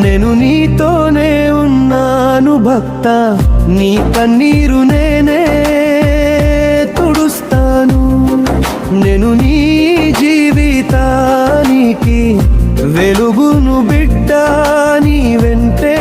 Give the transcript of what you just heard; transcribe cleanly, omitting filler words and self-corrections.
నేను నీతోనే ఉన్నాను భక్త, నీ కన్నీరు నేనే తుడుస్తాను. నేను నీ జీవితానికి వెలుగును బిడ్డ, నీ వెంటే